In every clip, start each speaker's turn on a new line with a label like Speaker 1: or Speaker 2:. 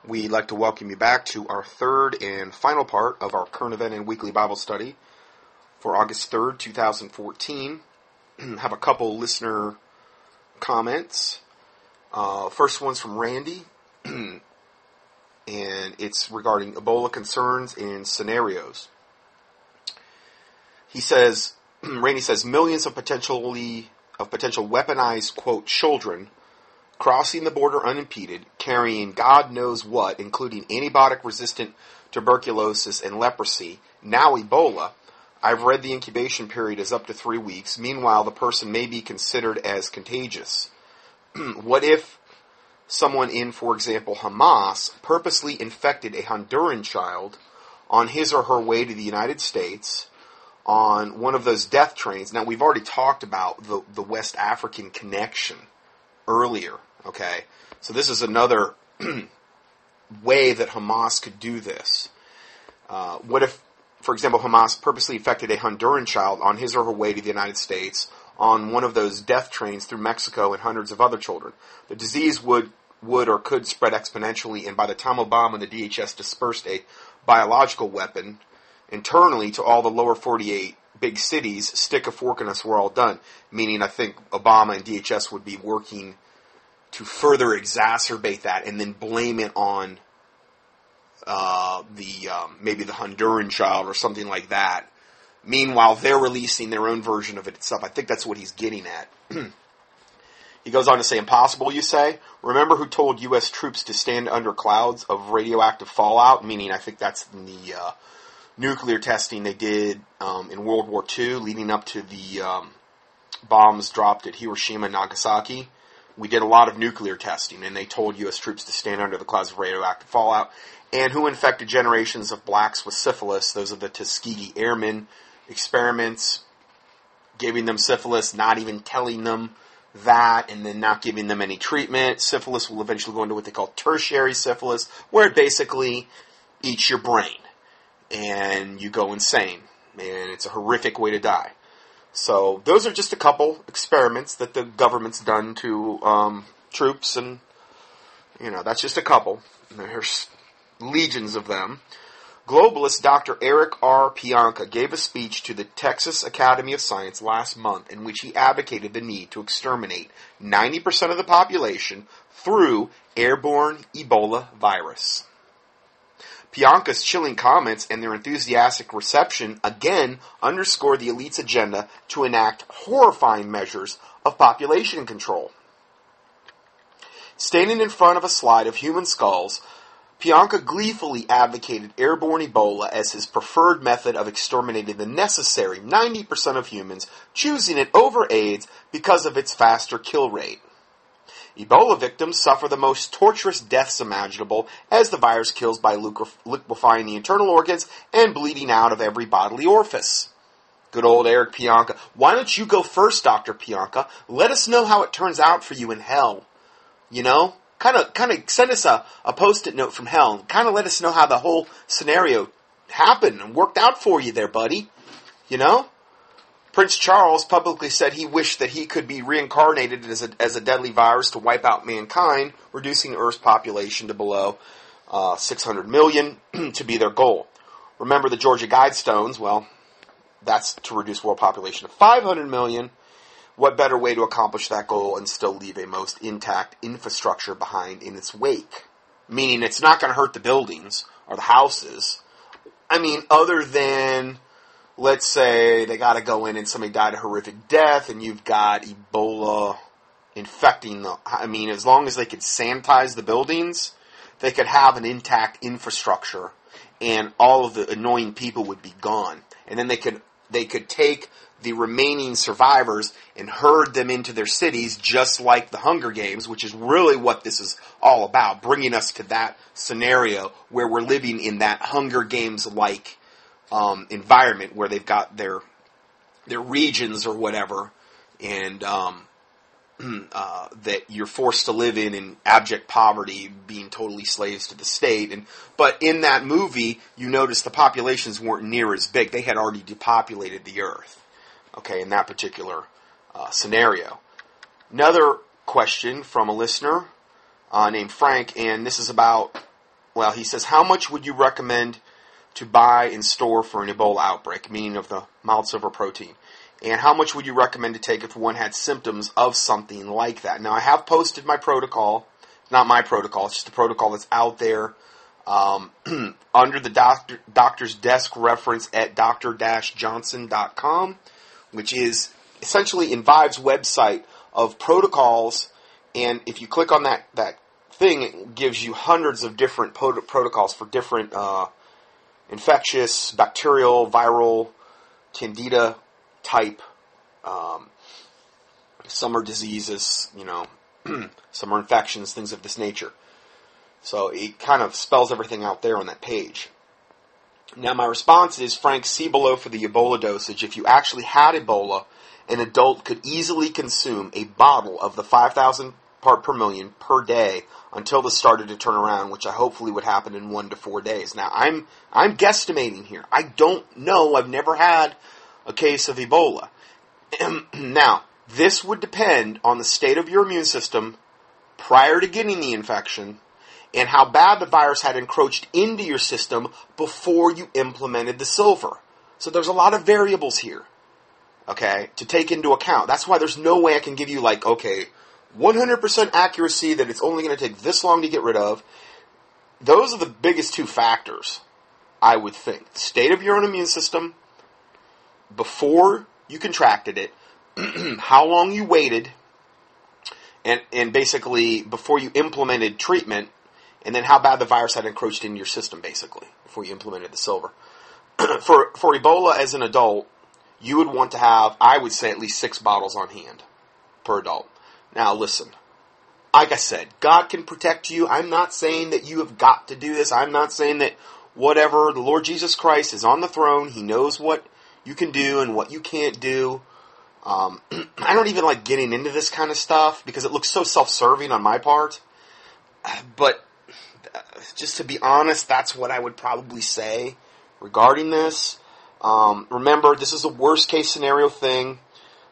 Speaker 1: We'd like to welcome you back to our third and final part of our current event and weekly Bible study for August 3rd, 2014. Have a couple listener comments. First one's from Randy, and it's regarding Ebola concerns and scenarios. He says, Randy says, millions of potential weaponized, quote, children crossing the border unimpeded, carrying God knows what, including antibiotic-resistant tuberculosis and leprosy, now Ebola. I've read the incubation period is up to 3 weeks. Meanwhile, the person may be considered as contagious. What if someone in, for example, Hamas, purposely infected a Honduran child on his or her way to the United States on one of those death trains? Now, we've already talked about the West African connection earlier. Okay, so this is another way that Hamas could do this. What if, for example, Hamas purposely infected a Honduran child on his or her way to the United States on one of those death trains through Mexico and hundreds of other children? The disease would or could spread exponentially, and by the time Obama and the DHS dispersed a biological weapon internally to all the lower 48 big cities, stick a fork in us, we're all done. Meaning, I think Obama and DHS would be working to further exacerbate that and then blame it on maybe the Honduran child or something like that. Meanwhile, they're releasing their own version of it itself. I think that's what he's getting at. He goes on to say, impossible, you say? Remember who told U.S. troops to stand under clouds of radioactive fallout? Meaning, I think that's in the nuclear testing they did in World War II, leading up to the bombs dropped at Hiroshima and Nagasaki. We did a lot of nuclear testing, and they told U.S. troops to stand under the clouds of radioactive fallout. And who infected generations of blacks with syphilis? Those are the Tuskegee Airmen experiments, giving them syphilis, not even telling them that, and then not giving them any treatment. Syphilis will eventually go into what they call tertiary syphilis, where it basically eats your brain, and you go insane, and it's a horrific way to die. So those are just a couple experiments that the government's done to troops, and that's just a couple. There's legions of them. Globalist Dr. Eric R. Pianka gave a speech to the Texas Academy of Science last month in which he advocated the need to exterminate 90% of the population through airborne Ebola virus. Pianka's chilling comments and their enthusiastic reception again underscore the elite's agenda to enact horrifying measures of population control. Standing in front of a slide of human skulls, Pianka gleefully advocated airborne Ebola as his preferred method of exterminating the necessary 90% of humans, choosing it over AIDS because of its faster kill rate. Ebola victims suffer the most torturous deaths imaginable as the virus kills by liquefying the internal organs and bleeding out of every bodily orifice. Good old Eric Pianka. Why don't you go first, Dr. Pianka? Let us know how it turns out for you in hell. Kind of send us a post-it note from hell and kind of let us know how the whole scenario happened and worked out for you there, buddy. Prince Charles publicly said he wished that he could be reincarnated as a deadly virus to wipe out mankind, reducing Earth's population to below 600 million to be their goal. Remember the Georgia Guidestones? Well, that's to reduce world population to 500 million. What better way to accomplish that goal and still leave a most intact infrastructure behind in its wake? Meaning it's not going to hurt the buildings or the houses. Other than, let's say they got to go in and somebody died a horrific death and you've got Ebola infecting as long as they could sanitize the buildings, they could have an intact infrastructure and all of the annoying people would be gone. And then they could take the remaining survivors and herd them into their cities just like the Hunger Games, which is really what this is all about, bringing us to that scenario where we're living in that Hunger Games-like environment where they've got their regions or whatever, and that you're forced to live in abject poverty, being totally slaves to the state. But in that movie, you notice the populations weren't near as big. They had already depopulated the earth. Okay, in that particular scenario. Another question from a listener named Frank, and this is about well, he says, how much would you recommend to buy and store for an Ebola outbreak, meaning of the mild silver protein? And how much would you recommend to take if one had symptoms of something like that? Now, I have posted my protocol. Not my protocol. It's just a protocol that's out there under the doctor's desk reference at dr-johnson.com, which is essentially Invive's website of protocols. And if you click on that thing, it gives you hundreds of different protocols for different infectious, bacterial, viral, candida type summer diseases, summer infections, things of this nature. So it kind of spells everything out there on that page. Now my response is, Frank, see below for the Ebola dosage. If you actually had Ebola, an adult could easily consume a bottle of the 5,000 part per million per day until this started to turn around, which I hopefully would happen in 1 to 4 days. Now I'm guesstimating here. I don't know. I've never had a case of Ebola. Now, this would depend on the state of your immune system prior to getting the infection and how bad the virus had encroached into your system before you implemented the silver. So there's a lot of variables here, okay, to take into account. That's why there's no way I can give you 100% accuracy that it's only going to take this long to get rid of. Those are the biggest two factors, I would think. The state of your own immune system before you contracted it, how long you waited, and basically before you implemented treatment, and then how bad the virus had encroached into your system, basically, before you implemented the silver. For Ebola as an adult, you would want to have, I would say, at least 6 bottles on hand per adult. Now, listen, like I said, God can protect you. I'm not saying that you have got to do this. I'm not saying that whatever, the Lord Jesus Christ is on the throne. He knows what you can do and what you can't do. I don't even like getting into this kind of stuff because it looks so self-serving on my part. But just to be honest, that's what I would probably say regarding this. Remember, this is a worst-case scenario thing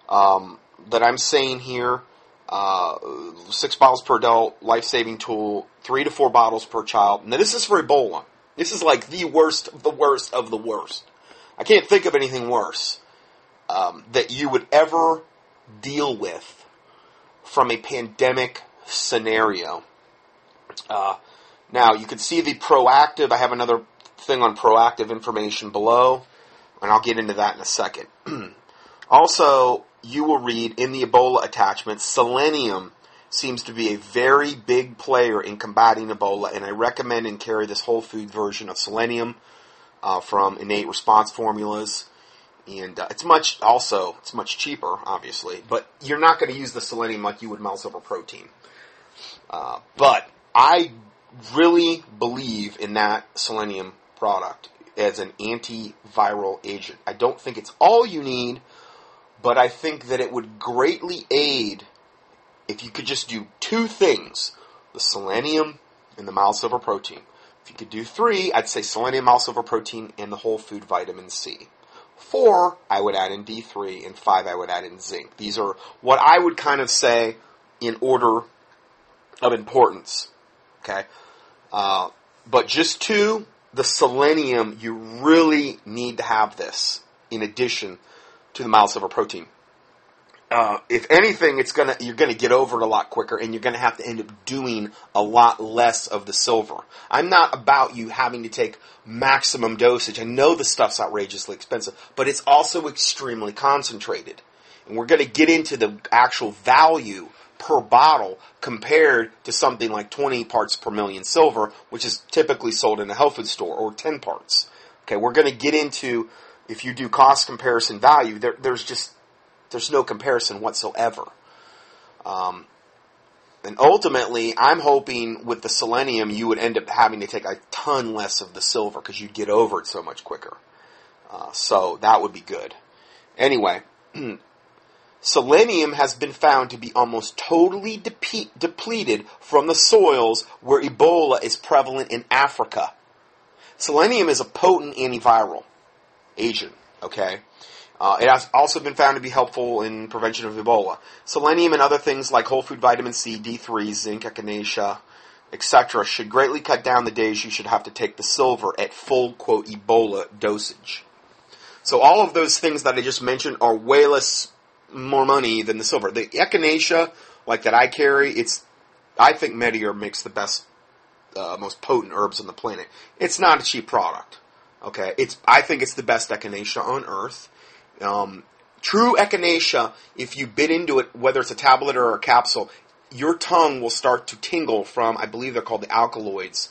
Speaker 1: that I'm saying here. 6 bottles per adult, life-saving tool, 3 to 4 bottles per child. Now, this is for Ebola. This is like the worst of the worst of the worst. I can't think of anything worse that you would ever deal with from a pandemic scenario. Now, you can see the proactive. I have another thing on proactive information below, and I'll get into that in a second. Also, you will read in the Ebola attachment, selenium seems to be a very big player in combating Ebola, and I recommend and carry this whole food version of selenium from Innate Response Formulas. And it's much cheaper, obviously, but you're not going to use the selenium like you would mild silver protein. But I really believe in that selenium product as an antiviral agent. I don't think it's all you need, but I think that it would greatly aid if you could just do 2 things, the selenium and the mild silver protein. If you could do 3, I'd say selenium, mild silver protein, and the whole food vitamin C. 4, I would add in D3, and 5, I would add in zinc. These are what I would kind of say in order of importance, okay? But just 2, the selenium, you really need to have this in addition to the mild silver protein. If anything, you're gonna get over it a lot quicker, and you're gonna have to end up doing a lot less of the silver. I'm not about you having to take maximum dosage. I know the stuff's outrageously expensive, but it's also extremely concentrated. And we're gonna get into the actual value per bottle compared to something like 20 parts per million silver, which is typically sold in a health food store, or 10 parts. Okay, we're gonna get into, if you do cost comparison value, there's no comparison whatsoever. And ultimately, I'm hoping with the selenium, you would end up having to take a ton less of the silver because you'd get over it so much quicker. So that would be good. Anyway, selenium has been found to be almost totally depleted from the soils where Ebola is prevalent in Africa. Selenium is a potent antiviral agent, okay? It has also been found to be helpful in prevention of Ebola. Selenium and other things like whole food vitamin C, D3, zinc, echinacea, etc., should greatly cut down the days you should have to take the silver at full, quote, Ebola dosage. So all of those things that I just mentioned are way less more money than the silver. The echinacea, like that I carry, I think Mediherb makes the best, most potent herbs on the planet. It's not a cheap product. Okay, I think it's the best echinacea on earth. True echinacea, if you bit into it, whether it's a tablet or a capsule, your tongue will start to tingle from, I believe they're called the alkaloids,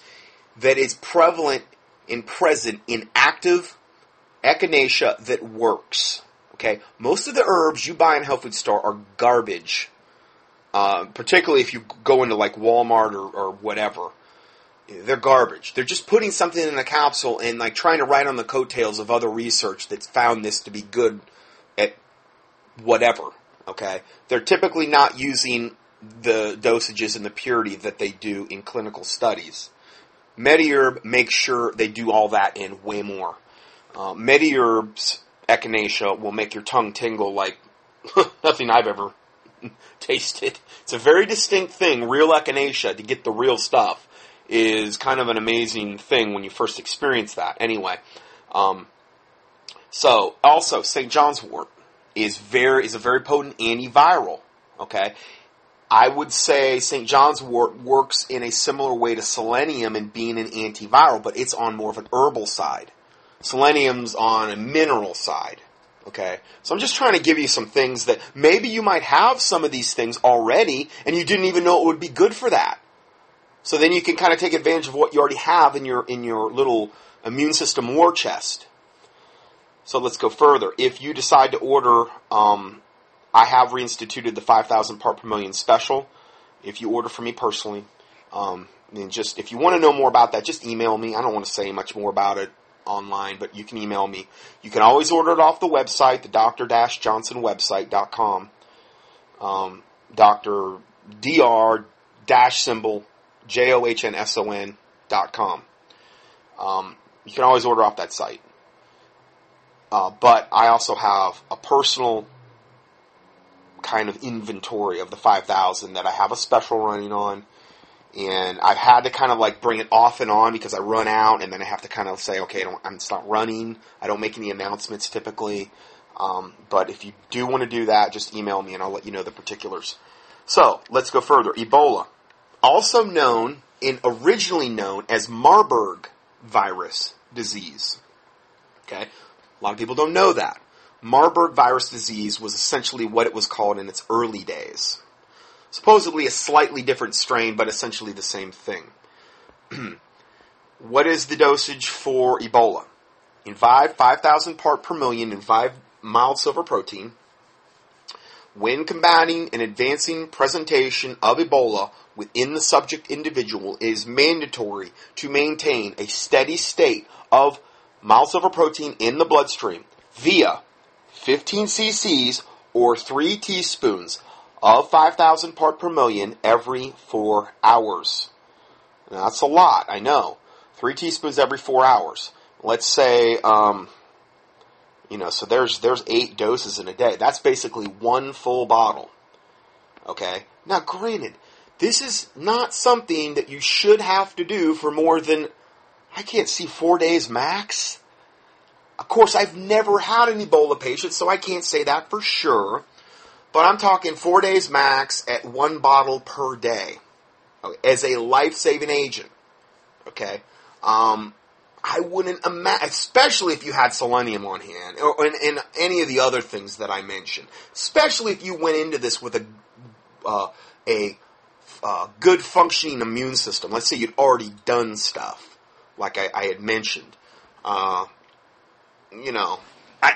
Speaker 1: that is prevalent and present in active echinacea that works. Okay, most of the herbs you buy in a health food store are garbage. Particularly if you go into like Walmart or whatever. They're garbage. They're just putting something in a capsule and like trying to ride on the coattails of other research that's found this to be good at whatever. Okay, they're typically not using the dosages and the purity that they do in clinical studies. Mediherb makes sure they do all that and way more. Mediherb's echinacea will make your tongue tingle like nothing I've ever tasted. It's a very distinct thing. Real echinacea, to get the real stuff, is kind of an amazing thing when you first experience that. Anyway, so also St. John's wort is a very potent antiviral. Okay, I would say St. John's wort works in a similar way to selenium in being an antiviral, but it's on more of an herbal side. Selenium's on a mineral side. Okay, so I'm just trying to give you some things that maybe you might have some of these things already, and you didn't even know it would be good for that. So then you can kind of take advantage of what you already have in your little immune system war chest. So let's go further. If you decide to order, I have reinstituted the 5,000 part per million special. If you order from me personally, then just if you want to know more about that, just email me. I don't want to say much more about it online, but you can email me. You can always order it off the website, the dr-johnsonwebsite.com. Dr. Dr JOHNSON.com. You can always order off that site. But I also have a personal kind of inventory of the 5,000 that I have a special running on. And I've had to kind of like bring it off and on because I run out, and then I have to kind of say, okay, it's not running. I don't make any announcements typically. But if you do want to do that, just email me and I'll let you know the particulars. So, let's go further. Ebola. Also originally known as Marburg virus disease. Okay? A lot of people don't know that. Marburg virus disease was essentially what it was called in its early days. Supposedly a slightly different strain, but essentially the same thing. What is the dosage for Ebola? Invive 5,000 part per million Invive mild silver protein. When combating an advancing presentation of Ebola within the subject individual, it is mandatory to maintain a steady state of mild silver protein in the bloodstream via 15 cc's or 3 teaspoons of 5,000 part per million every 4 hours. Now, that's a lot, I know. 3 teaspoons every 4 hours. Let's say, so there's 8 doses in a day. That's basically 1 full bottle. Okay? Now, granted, this is not something that you should have to do for more than, 4 days max. Of course, I've never had an Ebola patient, so I can't say that for sure. But I'm talking 4 days max at 1 bottle per day, okay, as a life-saving agent. Okay, I wouldn't imagine, especially if you had selenium on hand, or and any of the other things that I mentioned. Especially if you went into this with a good functioning immune system. Let's say you'd already done stuff, like I had mentioned. I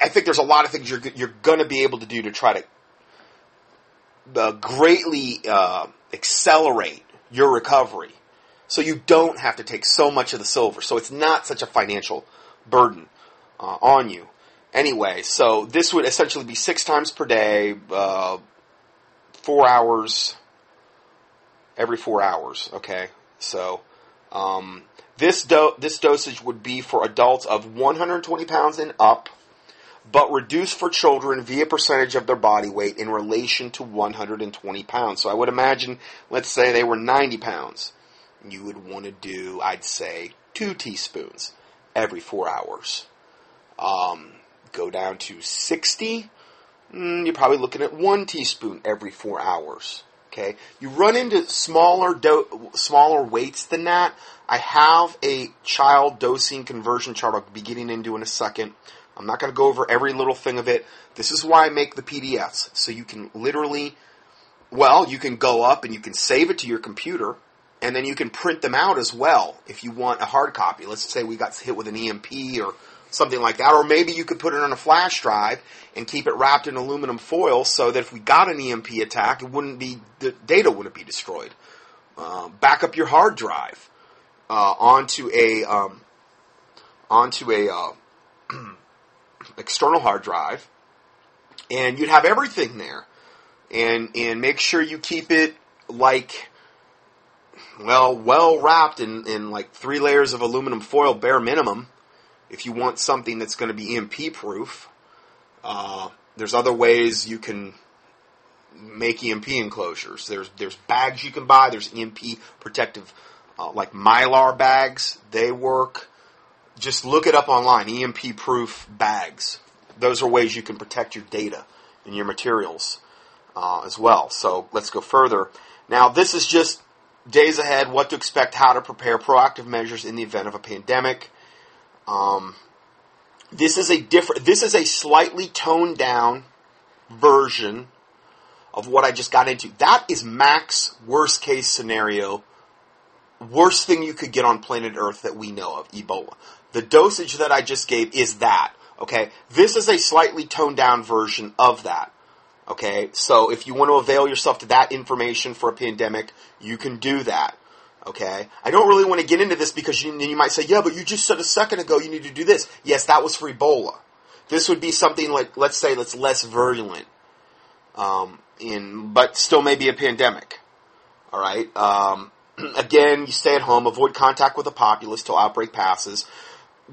Speaker 1: think there's a lot of things you're going to be able to do to try to greatly accelerate your recovery, so you don't have to take so much of the silver, so it's not such a financial burden on you. Anyway, so this would essentially be 6 times per day, 4 hours, every 4 hours, okay? So this dosage would be for adults of 120 pounds and up, but reduced for children via percentage of their body weight in relation to 120 pounds. So I would imagine, let's say they were 90 pounds. you would want to do, I'd say, 2 teaspoons every 4 hours. Go down to 60, you're probably looking at 1 teaspoon every 4 hours. Okay, you run into smaller weights than that. I have a child dosing conversion chart I'll be getting into in a second. I'm not going to go over every little thing of it. This is why I make the PDFs, so you can literally, you can go up and you can save it to your computer, and then you can print them out as well if you want a hard copy. Let's say we got hit with an EMP or something like that, or maybe you could put it on a flash drive and keep it wrapped in aluminum foil so that if we got an EMP attack, the data wouldn't be destroyed. Back up your hard drive onto a external hard drive, and you'd have everything there. And make sure you keep it well wrapped in like 3 layers of aluminum foil, bare minimum. If you want something that's going to be EMP proof, there's other ways you can make EMP enclosures. There's bags you can buy. There's EMP protective, like Mylar bags. They work. Just look it up online. EMP proof bags. Those are ways you can protect your data and your materials as well. So let's go further. Now this is just days ahead. What to expect. How to prepare. Proactive measures in the event of a pandemic. This is a slightly toned down version of what I just got into. That is max worst case scenario, worst thing you could get on planet Earth that we know of, Ebola. The dosage that I just gave is that, okay? This is a slightly toned down version of that, okay? So if you want to avail yourself to that information for a pandemic, you can do that. Okay, I don't really want to get into this because you might say, yeah, but you just said a second ago you need to do this. Yes, that was for Ebola. This would be something like, let's say, that's less virulent, but still maybe a pandemic. All right. Again, you stay at home, avoid contact with the populace till outbreak passes.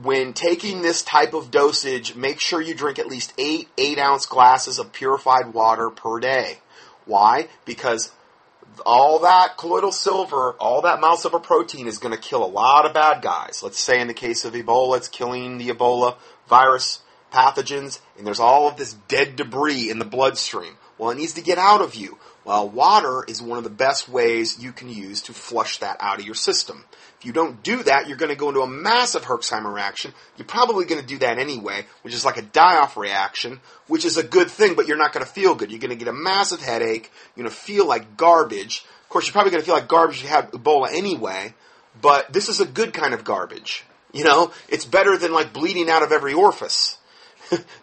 Speaker 1: When taking this type of dosage, make sure you drink at least 8 8-ounce glasses of purified water per day. Why? Because all that colloidal silver, all that malsilver protein is going to kill a lot of bad guys. Let's say in the case of Ebola, it's killing the Ebola virus pathogens, and there's all of this dead debris in the bloodstream. Well, it needs to get out of you. Well, water is one of the best ways you can use to flush that out of your system. If you don't do that, you're going to go into a massive Herxheimer reaction. You're probably going to do that anyway, which is like a die-off reaction, which is a good thing, but you're not going to feel good. You're going to get a massive headache. You're going to feel like garbage. Of course, you're probably going to feel like garbage if you have Ebola anyway, but this is a good kind of garbage. You know, it's better than like bleeding out of every orifice.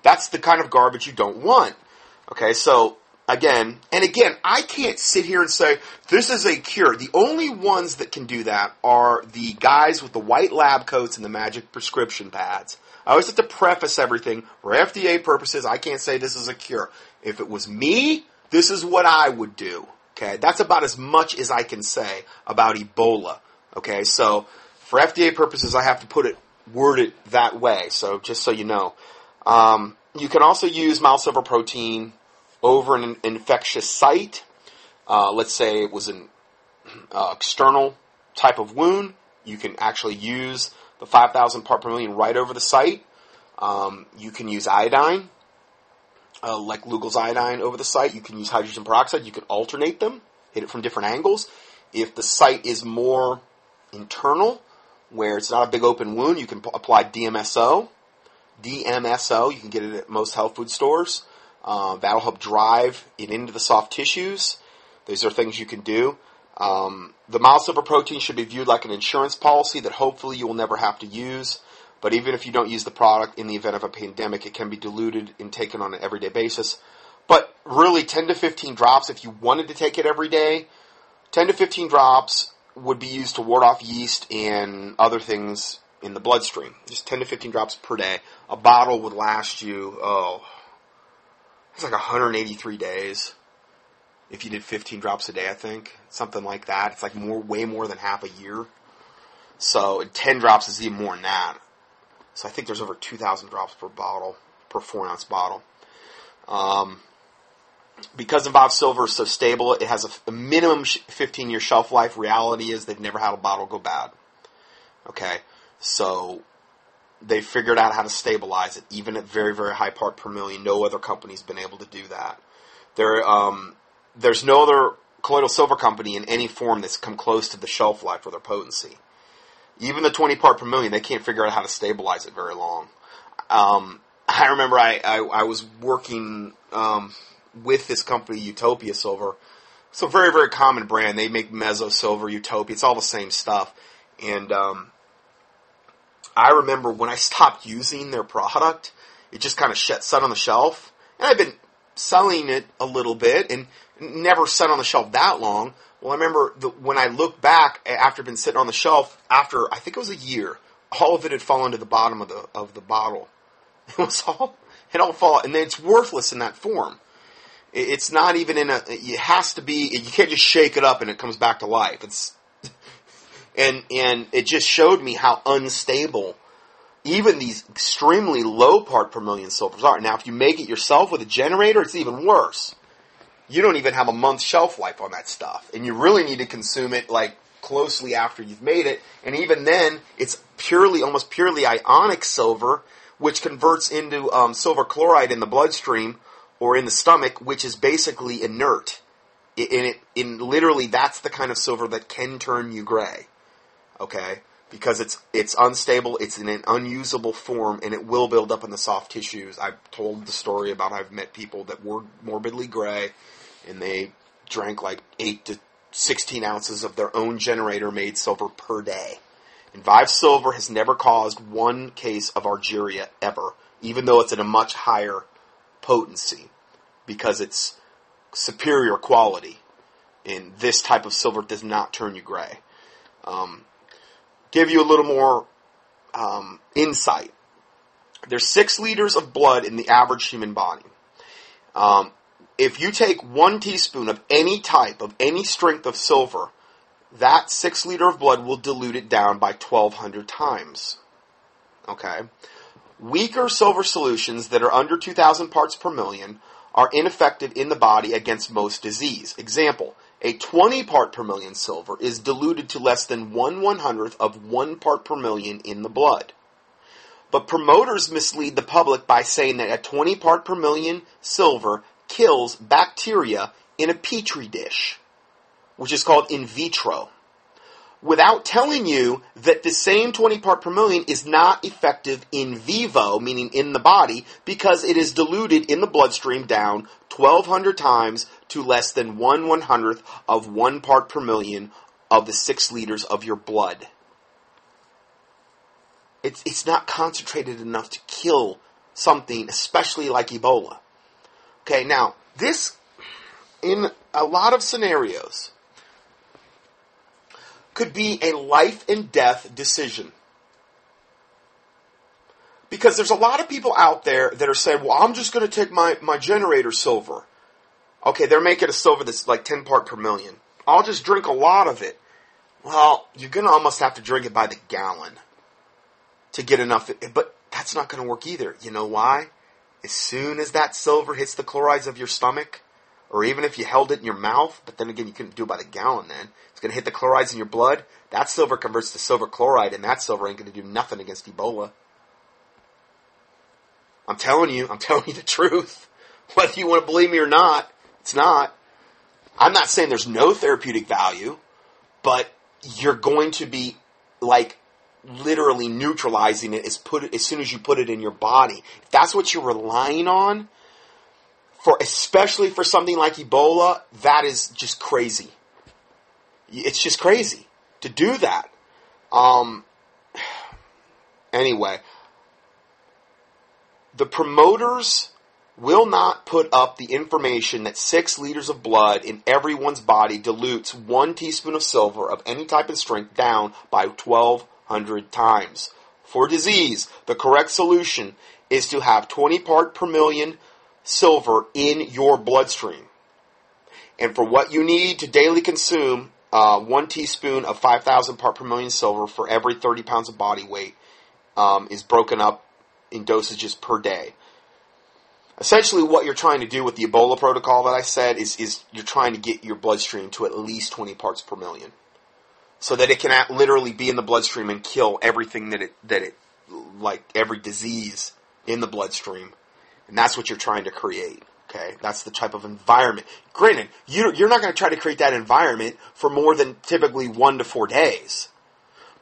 Speaker 1: That's the kind of garbage you don't want. Okay, so Again, I can't sit here and say, this is a cure. The only ones that can do that are the guys with the white lab coats and the magic prescription pads. I always have to preface everything. For FDA purposes, I can't say this is a cure. If it was me, this is what I would do. Okay, that's about as much as I can say about Ebola. Okay, so for FDA purposes, I have to word it that way. So just so you know. You can also use malsilver protein over an infectious site. Let's say it was an external type of wound. You can actually use the 5,000 part per million right over the site. You can use iodine, like Lugel's iodine over the site. You can use hydrogen peroxide. You can alternate them, hit it from different angles. If the site is more internal, where it's not a big open wound, you can apply DMSO. DMSO, you can get it at most health food stores. That'll help drive it into the soft tissues. These are things you can do. The malsilver protein should be viewed like an insurance policy that hopefully you will never have to use. But even if you don't use the product in the event of a pandemic, it can be diluted and taken on an everyday basis. But really, 10 to 15 drops, if you wanted to take it every day, 10 to 15 drops would be used to ward off yeast and other things in the bloodstream. Just 10 to 15 drops per day. A bottle would last you, it's like 183 days. If you did 15 drops a day, I think. Something like that. It's like way more than half a year. So 10 drops is even more than that. So I think there's over 2,000 drops per bottle, per 4-ounce bottle. because Invive Silver is so stable, it has a minimum 15-year shelf life. Reality is they've never had a bottle go bad. Okay, so they figured out how to stabilize it, even at very, very high part per million. No other company's been able to do that. There's no other colloidal silver company in any form that's come close to the shelf life or their potency. Even the 20 part per million, they can't figure out how to stabilize it very long. I remember I was working with this company, Utopia Silver. It's a very, very common brand. They make Mezzo Silver, Utopia. It's all the same stuff. And I remember when I stopped using their product, it just kind of sat on the shelf. And I've been selling it a little bit and never sat on the shelf that long. Well, I remember when I look back after it had been sitting on the shelf, after I think it was a year, all of it had fallen to the bottom of the bottle. It all fall, and it's worthless in that form. It's not even it has to be, you can't just shake it up and it comes back to life. And it just showed me how unstable even these extremely low part per million silvers are. Now, if you make it yourself with a generator, it's even worse. You don't even have a month's shelf life on that stuff. And you really need to consume it like closely after you've made it. And even then, it's almost purely ionic silver, which converts into silver chloride in the bloodstream or in the stomach, which is basically inert. Literally, that's the kind of silver that can turn you gray. Okay? Because it's unstable, it's in an unusable form, and it will build up in the soft tissues. I've told the story about I've met people that were morbidly gray, and they drank like 8 to 16 ounces of their own generator-made silver per day. Invive Silver has never caused one case of argyria ever, even though it's at a much higher potency, because it's superior quality. And this type of silver does not turn you gray. Give you a little more insight. There's 6 liters of blood in the average human body. If you take 1 teaspoon of any type, of any strength of silver, that 6 liter of blood will dilute it down by 1,200 times. Okay? Weaker silver solutions that are under 2,000 parts per million are ineffective in the body against most disease. Example, a 20 part per million silver is diluted to less than 1/100th of 1 part per million in the blood. But promoters mislead the public by saying that a 20 part per million silver kills bacteria in a petri dish, which is called in vitro, without telling you that the same 20 part per million is not effective in vivo, meaning in the body, because it is diluted in the bloodstream down 1,200 times to less than 1/100th of 1 part per million of the 6 liters of your blood. It's not concentrated enough to kill something, especially like Ebola. Okay, now, this, in a lot of scenarios, could be a life and death decision. Because there's a lot of people out there that are saying, well, I'm just going to take my generator silver. Okay, they're making a silver that's like 10 part per million. I'll just drink a lot of it. Well, you're going to almost have to drink it by the gallon to get enough. But that's not going to work either. You know why? As soon as that silver hits the chlorides of your stomach, or even if you held it in your mouth, but then again, you couldn't do it by the gallon then. It's going to hit the chlorides in your blood. That silver converts to silver chloride, and that silver ain't going to do nothing against Ebola. I'm telling you the truth. Whether you want to believe me or not, it's not. I'm not saying there's no therapeutic value, but you're going to be, like, literally neutralizing it as soon as you put it in your body. If that's what you're relying on, especially for something like Ebola, that is just crazy. It's just crazy to do that. Anyway, the promoters will not put up the information that 6 liters of blood in everyone's body dilutes 1 teaspoon of silver of any type and strength down by 1,200 times. For disease, the correct solution is to have 20 part per million silver in your bloodstream. And for what you need to daily consume, 1 teaspoon of 5,000 part per million silver for every 30 pounds of body weight is broken up in dosages per day. Essentially, what you're trying to do with the Ebola protocol that I said is you're trying to get your bloodstream to at least 20 parts per million, so that it can literally be in the bloodstream and kill everything that it like every disease in the bloodstream, and that's what you're trying to create. Okay, that's the type of environment. Granted, you're not going to try to create that environment for more than typically 1 to 4 days.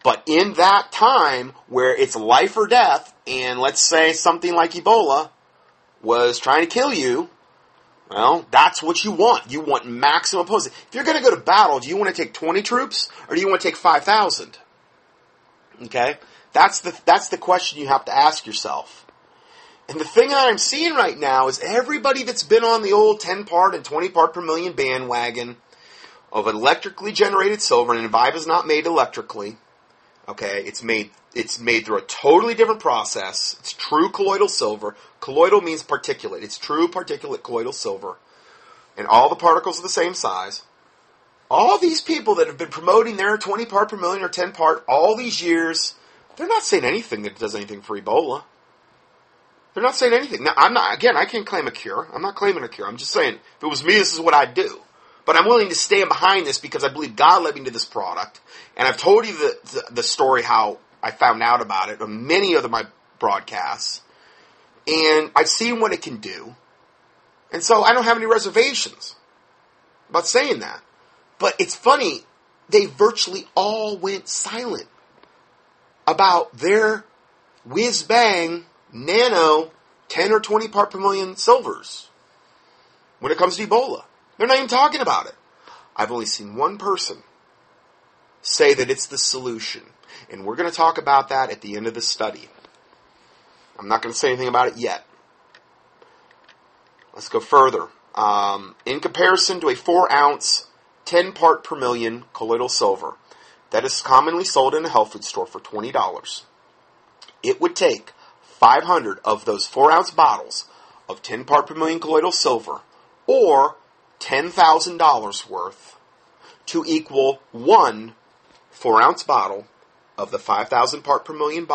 Speaker 1: But in that time where it's life or death, and let's say something like Ebola was trying to kill you, well, that's what you want. You want maximum potency. If you're going to go to battle, do you want to take 20 troops or do you want to take 5,000? Okay? That's the question you have to ask yourself. And the thing that I'm seeing right now is everybody that's been on the old 10 part and 20 part per million bandwagon of electrically generated silver, and Invive is not made electrically. Okay, it's made through a totally different process. It's true colloidal silver. Colloidal means particulate. It's true particulate colloidal silver. And all the particles are the same size. All these people that have been promoting their 20 part per million or 10 part all these years, they're not saying anything that does anything for Ebola. They're not saying anything. Now, I can't claim a cure. I'm not claiming a cure. I'm just saying, if it was me, this is what I'd do. But I'm willing to stand behind this because I believe God led me to this product. And I've told you the story how I found out about it on many of my broadcasts. And I've seen what it can do. And so I don't have any reservations about saying that. But it's funny, they virtually all went silent about their whiz-bang nano 10 or 20 part per million silvers when it comes to Ebola. They're not even talking about it. I've only seen one person say that it's the solution. And we're going to talk about that at the end of the study. I'm not going to say anything about it yet. Let's go further. In comparison to a 4-ounce, 10 part per million colloidal silver that is commonly sold in a health food store for $20, it would take 500 of those 4-ounce bottles of 10 part per million colloidal silver, or $10,000 worth, to equal one 4-ounce bottle of the 5,000 part per million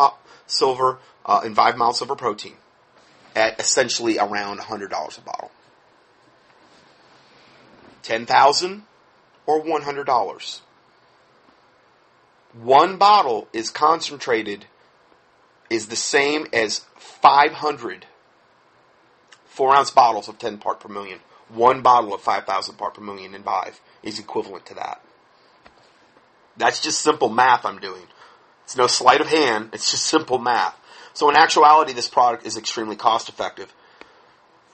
Speaker 1: silver Invive mild silver protein at essentially around $100 a bottle. $10,000 or $100. One bottle is concentrated is the same as 500 4-ounce bottles of 10 part per million. One bottle of 5,000 part per million Invive is equivalent to that. That's just simple math I'm doing. It's no sleight of hand. It's just simple math. So in actuality, this product is extremely cost effective.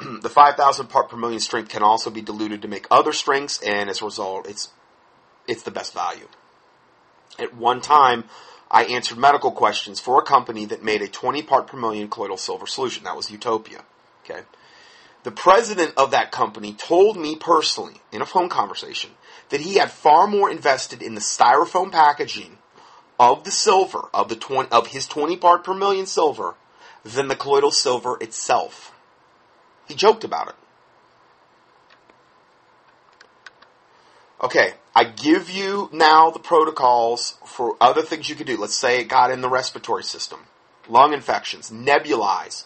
Speaker 1: The 5,000 part per million strength can also be diluted to make other strengths, and as a result, it's the best value. At one time, I answered medical questions for a company that made a 20 part per million colloidal silver solution. That was Utopia. Okay. The president of that company told me personally, in a phone conversation, that he had far more invested in the styrofoam packaging of the silver, of his 20 part per million silver, than the colloidal silver itself. He joked about it. Okay, I give you now the protocols for other things you could do. Let's say it got in the respiratory system. Lung infections, nebulize,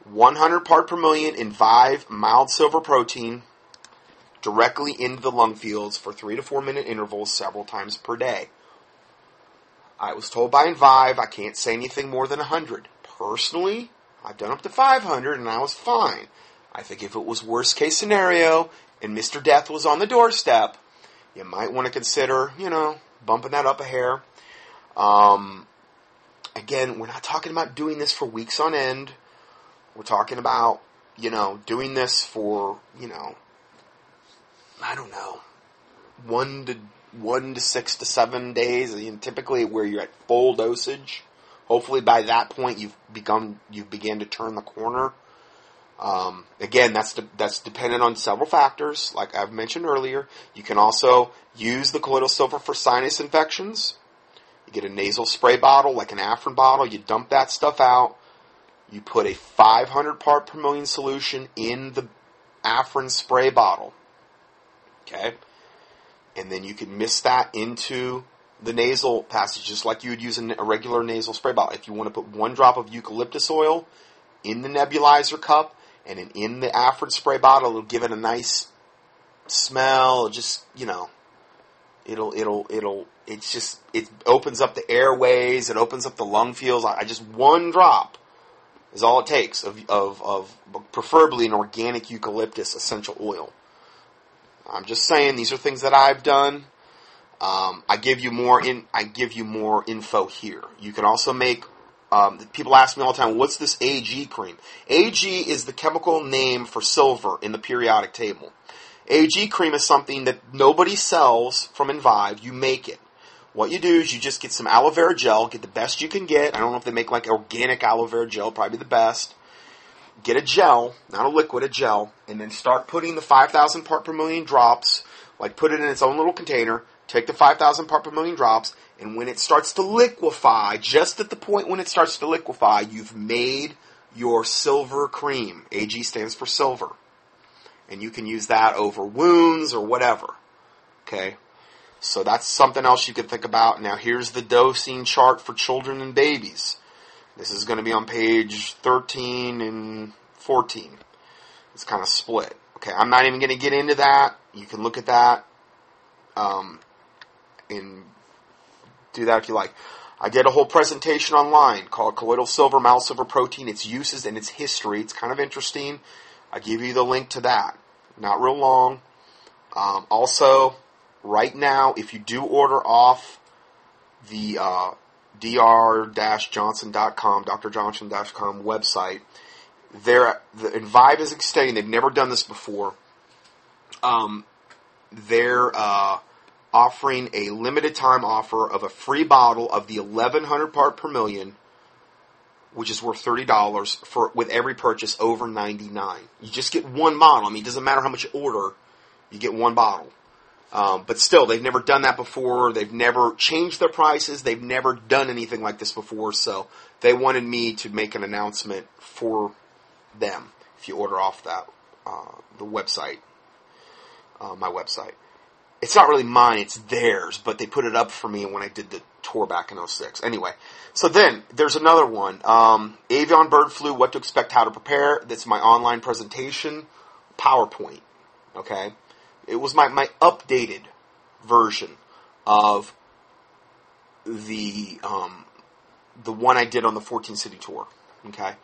Speaker 1: 100 part per million Invive mild silver protein directly into the lung fields for 3 to 4 minute intervals several times per day. I was told by Invive I can't say anything more than 100. Personally, I've done up to 500 and I was fine. I think if it was worst case scenario and Mr. Death was on the doorstep, you might want to consider, bumping that up a hair. Again, we're not talking about doing this for weeks on end. We're talking about, doing this for, I don't know, 1 to 6 to 7 days, typically where you're at full dosage. Hopefully by that point you've began to turn the corner. Again, that's dependent on several factors, like I've mentioned earlier. You can also use the colloidal silver for sinus infections. You get a nasal spray bottle, like an Afrin bottle. You dump that stuff out. You put a 500 part per million solution in the Afrin spray bottle. Okay? And then you can mist that into the nasal passage, just like you would use a regular nasal spray bottle. If you want to put 1 drop of eucalyptus oil in the nebulizer cup And in the Afrin spray bottle, it'll give it a nice smell. It opens up the airways. It opens up the lung fields. I just, one drop is all it takes of preferably an organic eucalyptus essential oil. I'm just saying, these are things that I've done. I give you more info here. You can also make. People ask me all the time, what's this AG cream? AG is the chemical name for silver in the periodic table. AG cream is something that nobody sells from Invive. You make it. What you do is you just get some aloe vera gel, get the best you can get. I don't know if they make like organic aloe vera gel, probably the best. Get a gel, not a liquid, a gel, and then start putting the 5,000 part per million drops, like put it in its own little container, take the 5,000 part per million drops, and when it starts to liquefy, just at the point when it starts to liquefy, you've made your silver cream. AG stands for silver. And you can use that over wounds or whatever. Okay? So that's something else you can think about. Now here's the dosing chart for children and babies. This is going to be on page 13 and 14. It's kind of split. Okay, I'm not even going to get into that. You can look at that and do that if you like. I did a whole presentation online called Colloidal Silver, Malsilver Protein, its uses and its history. It's kind of interesting. I give you the link to that. Not real long. Also, right now, if you do order off the dr-johnson.com, drjohnson.com website, the Invive is extending. They've never done this before. They're offering a limited time offer of a free bottle of the 1100 part per million, which is worth $30 with every purchase over $99. You just get one bottle. I mean, it doesn't matter how much you order, you get one bottle. But still, they've never done that before. They've never changed their prices. They've never done anything like this before. So they wanted me to make an announcement for them if you order off that the website, my website. It's not really mine, it's theirs, but they put it up for me when I did the tour back in 2006. Anyway, so then there's another one. Avian bird flu, what to expect, how to prepare. That's my online presentation, PowerPoint. Okay? It was my updated version of the one I did on the 14 city tour. Okay?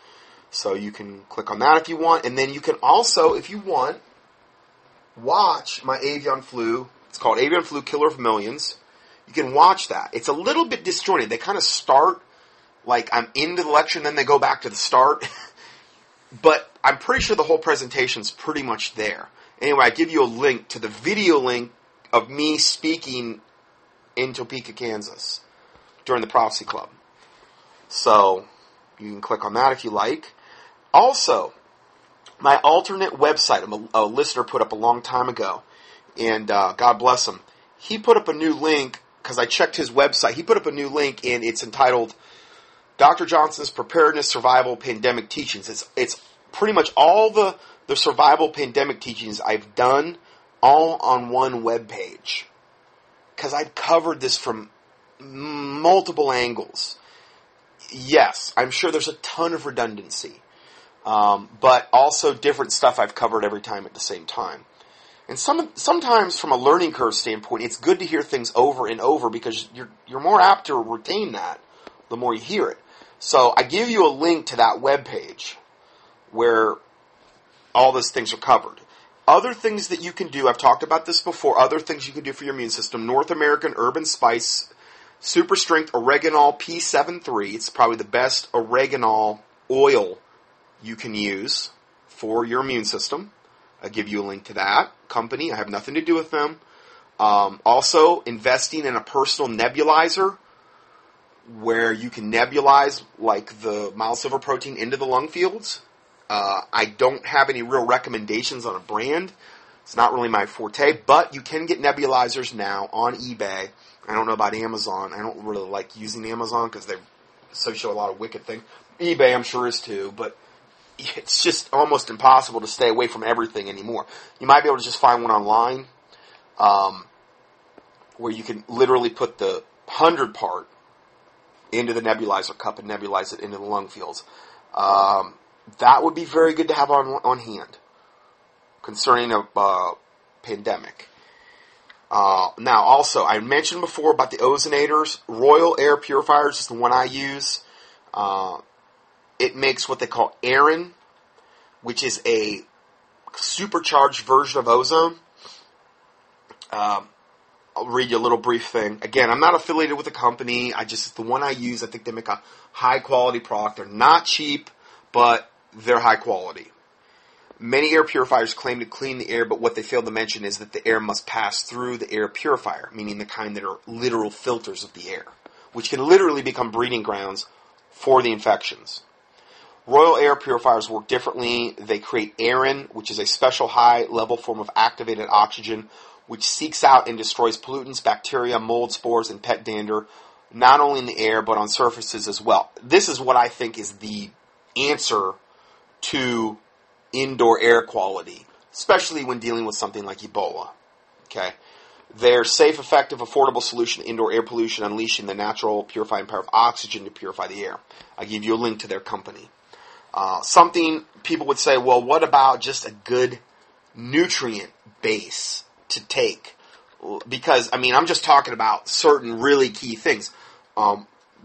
Speaker 1: So you can click on that if you want. And then you can also, if you want, watch my avian flu. It's called Avian Flu Killer of Millions. You can watch that. It's a little bit disjointed. They kind of start like I'm into the lecture and then they go back to the start. But I'm pretty sure the whole presentation's pretty much there. Anyway, I give you a link to the video link of me speaking in Topeka, Kansas during the Prophecy Club. So you can click on that if you like. Also, my alternate website, a listener put up a long time ago, and God bless him. He put up a new link, because I checked his website. He put up a new link, and it's entitled Dr. Johnson's Preparedness Survival Pandemic Teachings. It's pretty much all the survival pandemic teachings I've done all on one web page. Because I've covered this from multiple angles. Yes, I'm sure there's a ton of redundancy. But also different stuff I've covered every time at the same time. And sometimes from a learning curve standpoint, it's good to hear things over and over because you're more apt to retain that the more you hear it. So I give you a link to that webpage where all those things are covered. Other things that you can do, I've talked about this before, other things you can do for your immune system. North American Urban Spice Super Strength Oreganol P73. It's probably the best oreganol oil you can use for your immune system. I'll give you a link to that company. I have nothing to do with them. Also, investing in a personal nebulizer where you can nebulize like the Malsilver protein into the lung fields. I don't have any real recommendations on a brand. It's not really my forte, but you can get nebulizers now on eBay. I don't know about Amazon. I don't really like using Amazon because they associate a lot of wicked things. eBay, I'm sure, is too, but it's just almost impossible to stay away from everything anymore. You might be able to just find one online where you can literally put the 100 part into the nebulizer cup and nebulize it into the lung fields. that would be very good to have on hand concerning a pandemic. Now, also, I mentioned before about the ozonators. Royal Air Purifiers is the one I use. It makes what they call Aeron, which is a supercharged version of ozone. I'll read you a little brief thing. Again, I'm not affiliated with the company. It's the one I use. I think they make a high quality product. They're not cheap, but they're high quality. Many air purifiers claim to clean the air, but what they fail to mention is that the air must pass through the air purifier, meaning the kind that are literal filters of the air, which can literally become breeding grounds for the infections. Royal air purifiers work differently. They create Aeron, which is a special high-level form of activated oxygen, which seeks out and destroys pollutants, bacteria, mold spores, and pet dander, not only in the air, but on surfaces as well. This is what I think is the answer to indoor air quality, especially when dealing with something like Ebola. Okay? They're safe, effective, affordable solution to indoor air pollution, unleashing the natural purifying power of oxygen to purify the air. I give you a link to their company. Something people would say, well, what about just a good nutrient base to take? Because, I'm just talking about certain really key things.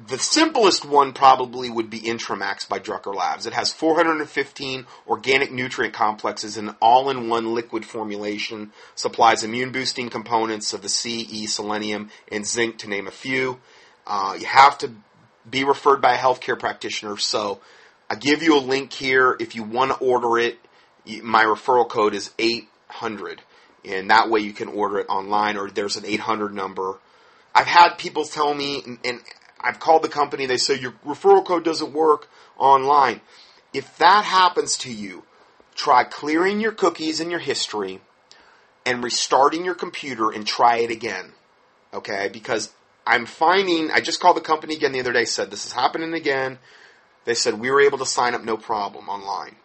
Speaker 1: The simplest one probably would be Intramax by Drucker Labs. It has 415 organic nutrient complexes in an all-in-one liquid formulation, supplies immune-boosting components of the C, E, selenium, and zinc, to name a few. You have to be referred by a healthcare practitioner, so I give you a link here. If you want to order it, my referral code is 800, and that way you can order it online, or there's an 800 number. I've had people tell me, and I've called the company, they say, your referral code doesn't work online. If that happens to you, try clearing your cookies and your history and restarting your computer and try it again. Okay? Because I'm finding, I just called the company again the other day, said this is happening again. They said we were able to sign up no problem online.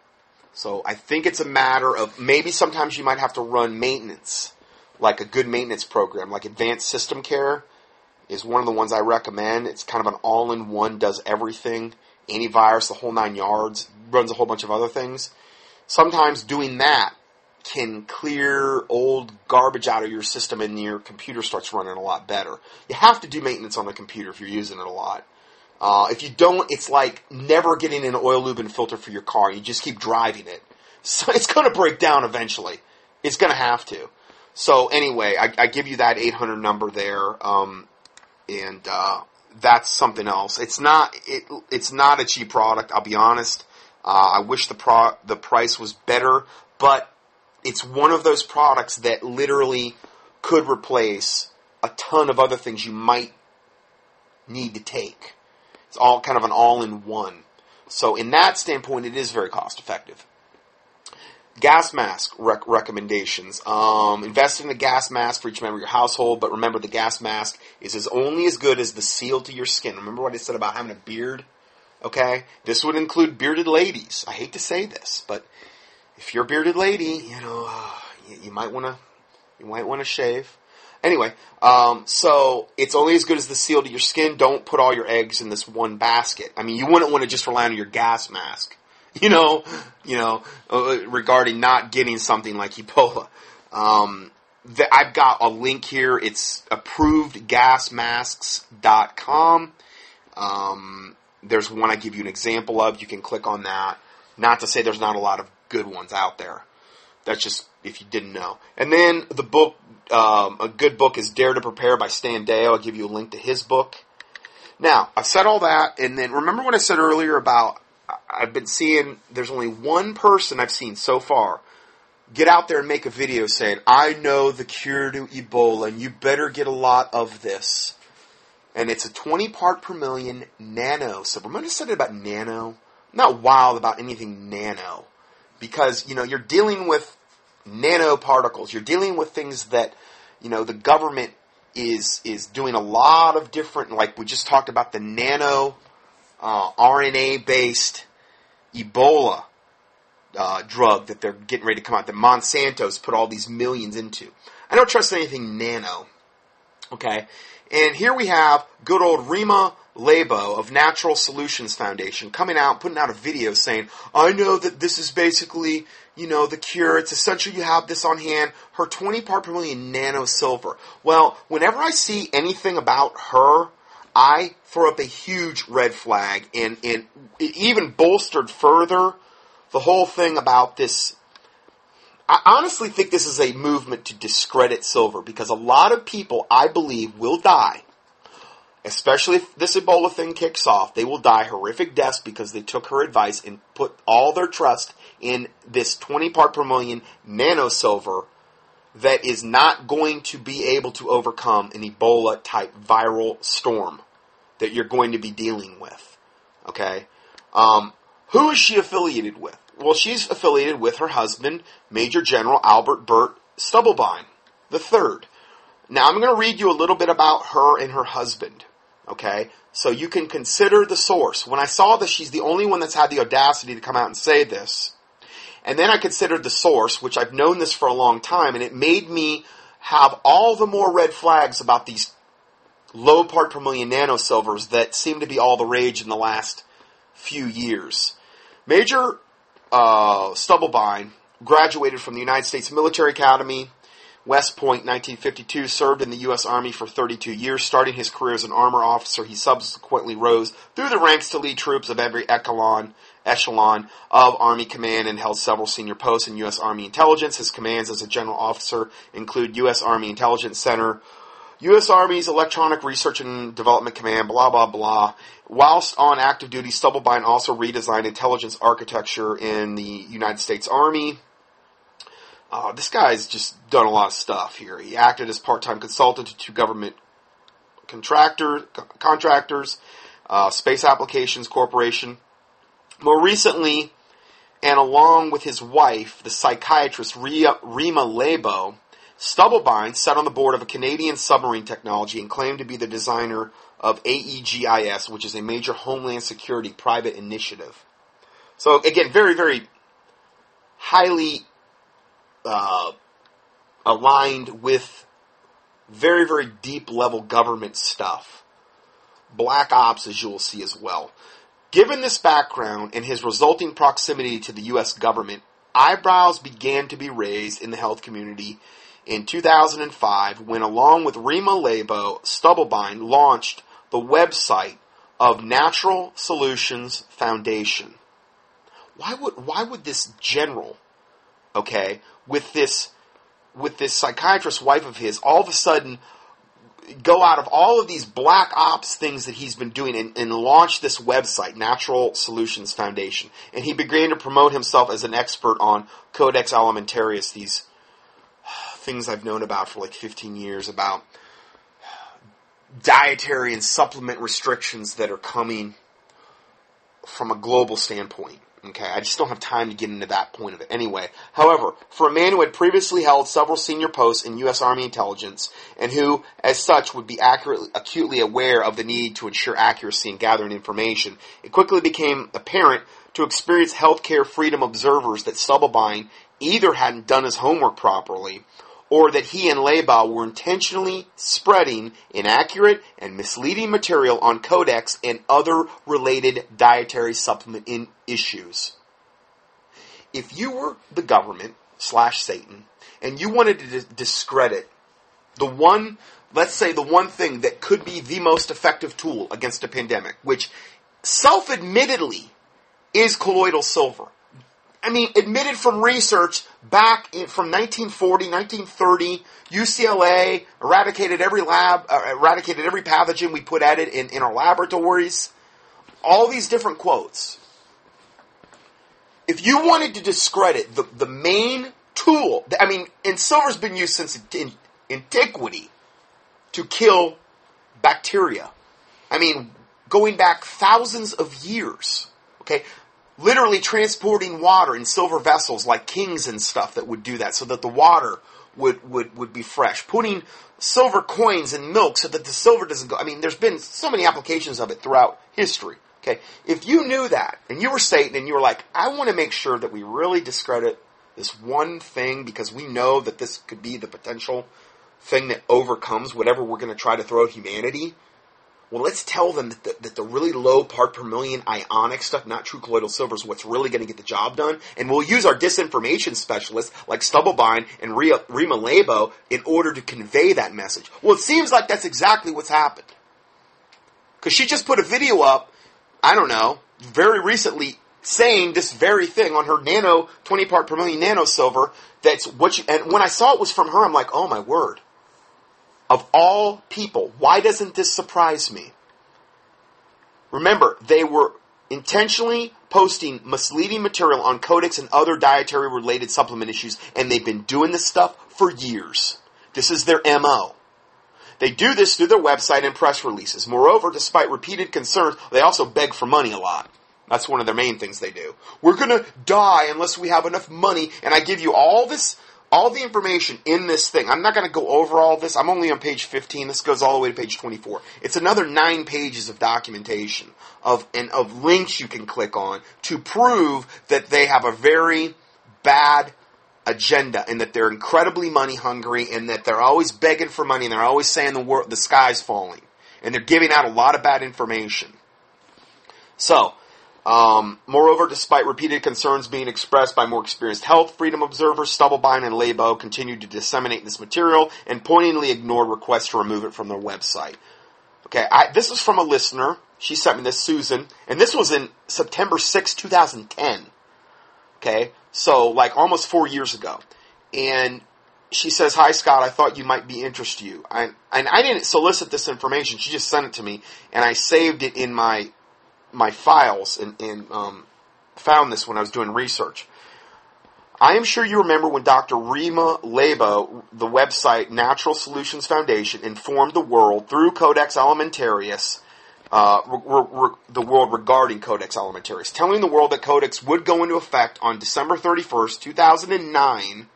Speaker 1: So I think it's a matter of maybe sometimes you might have to run maintenance, like a good maintenance program, like Advanced System Care is one of the ones I recommend. It's kind of an all-in-one, does everything, antivirus, the whole 9 yards, runs a whole bunch of other things. Sometimes doing that can clear old garbage out of your system and your computer starts running a lot better. You have to do maintenance on the computer if you're using it a lot. If you don't, it's like never getting an oil, lube, and filter for your car. You just keep driving it. So it's going to break down eventually. It's going to have to. So anyway, I give you that 800 number there. And that's something else. It's not a cheap product. I'll be honest. I wish the price was better, but it's one of those products that literally could replace a ton of other things you might need to take. It's all kind of an all-in-one. So in that standpoint, it is very cost-effective. Gas mask recommendations. Invest in a gas mask for each member of your household, but remember the gas mask is only as good as the seal to your skin. Remember what I said about having a beard? Okay? This would include bearded ladies. I hate to say this, but if you're a bearded lady, you might want to shave. Anyway, so it's only as good as the seal to your skin. Don't put all your eggs in this one basket. You wouldn't want to just rely on your gas mask. Regarding not getting something like Ebola. I've got a link here. It's approvedgasmasks.com. There's one I give you an example of. You can click on that. Not to say there's not a lot of good ones out there. That's just if you didn't know. And then the book, a good book is Dare to Prepare by Stan Deyo. I'll give you a link to his book. Now, I've said all that, and then remember what I said earlier about I've been seeing, there's only one person I've seen so far get out there and make a video saying, I know the cure to Ebola, and you better get a lot of this. And it's a 20 part per million nano. So remember I said about nano? I'm not wild about anything nano. Because, you're dealing with nanoparticles. You're dealing with things that, the government is doing a lot of different, like we just talked about the nano RNA-based Ebola drug that they're getting ready to come out, that Monsanto's put all these millions into. I don't trust anything nano. Okay? And here we have good old Rima Laibow of Natural Solutions Foundation coming out, putting out a video saying, I know that this is basically, the cure. It's essential you have this on hand. Her 20 part per million nano silver. Well, whenever I see anything about her, I throw up a huge red flag. And it even bolstered further the whole thing about this. I honestly think this is a movement to discredit silver because a lot of people, I believe, will die. Especially if this Ebola thing kicks off, they will die horrific deaths because they took her advice and put all their trust in this 20 part per million nano silver that is not going to be able to overcome an Ebola type viral storm that you're going to be dealing with. Okay? Who is she affiliated with? Well, she's affiliated with her husband, Major General Albert Burt Stubblebine III. Now, I'm going to read you a little bit about her and her husband. Okay, so you can consider the source. When I saw this, she's the only one that's had the audacity to come out and say this. And then I considered the source, which I've known this for a long time, and it made me have all the more red flags about these low part per million nanosilvers that seem to be all the rage in the last few years. Major Stubblebine graduated from the United States Military Academy, West Point, 1952, served in the U.S. Army for 32 years. Starting his career as an armor officer, he subsequently rose through the ranks to lead troops of every echelon of Army command and held several senior posts in U.S. Army intelligence. His commands as a general officer include U.S. Army Intelligence Center, U.S. Army's Electronic Research and Development Command, blah, blah, blah. Whilst on active duty, Stubblebine also redesigned intelligence architecture in the United States Army. This guy's just done a lot of stuff here. He acted as part-time consultant to two government contractors, Space Applications Corporation. More recently, and along with his wife, the psychiatrist Rima Laibow, Stubblebine sat on the board of a Canadian submarine technology and claimed to be the designer of AEGIS, which is a major Homeland Security private initiative. So, again, very, very highly aligned with very, very deep level government stuff. Black ops, as you will see as well. Given this background and his resulting proximity to the U.S. government, eyebrows began to be raised in the health community in 2005 when, along with Rima Laibow, Stubblebine launched the website of Natural Solutions Foundation. Why would this general, okay, with this psychiatrist wife of his, all of a sudden go out of all of these black ops things that he's been doing and launch this website, Natural Solutions Foundation? And he began to promote himself as an expert on Codex Alimentarius, these things I've known about for like 15 years, about dietary and supplement restrictions that are coming from a global standpoint. Okay, I just don't have time to get into that point of it. Anyway, however, for a man who had previously held several senior posts in U.S. Army intelligence, and who, as such, would be acutely aware of the need to ensure accuracy in gathering information, it quickly became apparent to experienced healthcare freedom observers that Stubblebine either hadn't done his homework properly, or that he and Laibow were intentionally spreading inaccurate and misleading material on Codex and other related dietary supplement issues. If you were the government / Satan, and you wanted to discredit the one, let's say the one thing that could be the most effective tool against a pandemic, which self-admittedly is colloidal silver. I mean, admitted from research back from 1940, 1930, UCLA eradicated every pathogen we put at it in our laboratories. All these different quotes. If you wanted to discredit the main tool, I mean, and silver's been used since antiquity to kill bacteria. I mean, going back thousands of years. Okay? Literally transporting water in silver vessels like kings and stuff that would do that so that the water would be fresh. Putting silver coins in milk so that the silver doesn't go. I mean, there's been so many applications of it throughout history. Okay, if you knew that and you were Satan and you were like, I want to make sure that we really discredit this one thing because we know that this could be the potential thing that overcomes whatever we're going to try to throw at humanity. well, let's tell them that the really low part per million ionic stuff, not true colloidal silver, is what's really going to get the job done. And we'll use our disinformation specialists like Stubblebine and Rima Laibow in order to convey that message. Well, it seems like that's exactly what's happened. Because she just put a video up, I don't know, very recently saying this very thing on her 20 part per million nano silver. That's what and when I saw it was from her, I'm like, oh my word. Of all people, why doesn't this surprise me? Remember, they were intentionally posting misleading material on Codex and other dietary-related supplement issues, and they've been doing this stuff for years. This is their MO. They do this through their website and press releases. Moreover, despite repeated concerns, they also beg for money a lot. That's one of their main things they do. We're going to die unless we have enough money, and I give you all the information in this thing. I'm not going to go over all this. I'm only on page 15. This goes all the way to page 24. It's another 9 pages of documentation of links you can click on to prove that they have a very bad agenda and that they're incredibly money hungry and that they're always begging for money and they're always saying the sky's falling. And they're giving out a lot of bad information. So, moreover, despite repeated concerns being expressed by more experienced health freedom observers, Stubblebine and Laibow continued to disseminate this material and pointedly ignored requests to remove it from their website. Okay, this was from a listener. She sent me this, Susan, and this was in September 6, 2010. Okay, so like almost 4 years ago. And she says, "Hi Scott, I thought you might be interested to you." And I didn't solicit this information. She just sent it to me, and I saved it in my files and found this when I was doing research. I am sure you remember when Dr. Rima Laibow, the website Natural Solutions Foundation, informed the world through Codex Alimentarius, the world regarding Codex Alimentarius, telling the world that Codex would go into effect on December 31st, 2009,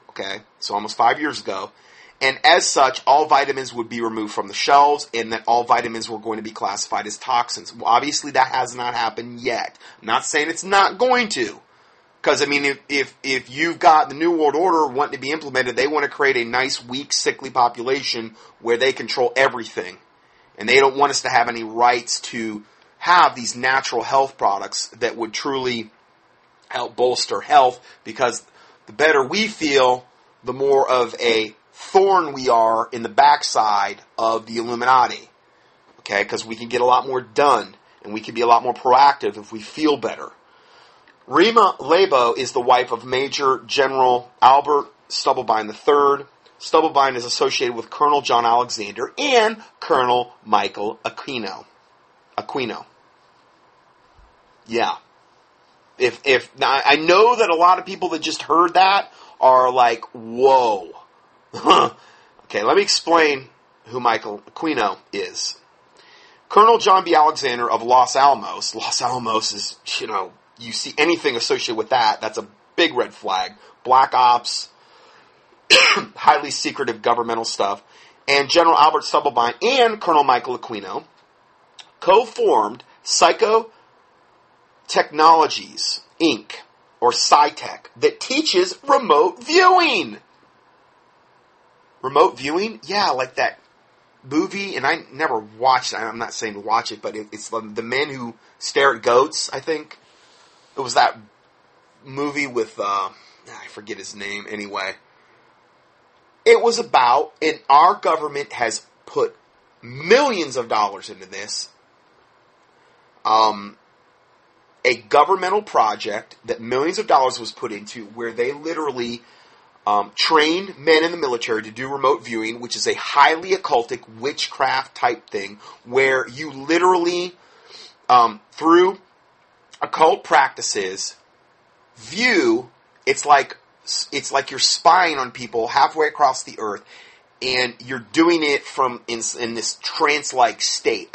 Speaker 1: okay, so almost 5 years ago, and as such, all vitamins would be removed from the shelves, and that all vitamins were going to be classified as toxins. Well, obviously, that has not happened yet. I'm not saying it's not going to. Because, I mean, if you've got the New World Order wanting to be implemented, they want to create a nice, weak, sickly population where they control everything. And they don't want us to have any rights to have these natural health products that would truly help bolster health, because the better we feel, the more of a thorn we are in the backside of the Illuminati. Okay, because we can get a lot more done, and we can be a lot more proactive if we feel better. Rima Laibow is the wife of Major General Albert Stubblebine III. Stubblebine is associated with Colonel John Alexander and Colonel Michael Aquino. Yeah. Now, I know that a lot of people that just heard that are like, whoa. Okay, let me explain who Michael Aquino is. Colonel John B. Alexander of Los Alamos. Los Alamos is, you see anything associated with that, that's a big red flag. Black ops, highly secretive governmental stuff. And General Albert Stubblebine and Colonel Michael Aquino co-formed Psycho Technologies, Inc., or SciTech, that teaches remote viewing. Remote viewing? Yeah, like that movie, and I never watched it. I'm not saying to watch it, but it's the men who stare at goats, I think. It was that movie with, I forget his name, anyway. It was about, and our government has put millions of dollars into this, a governmental project that millions of dollars was put into, where they literally trained men in the military to do remote viewing, which is a highly occultic witchcraft type thing, where you literally, through occult practices, view, it's like you're spying on people halfway across the earth, and you're doing it from in this trance-like state.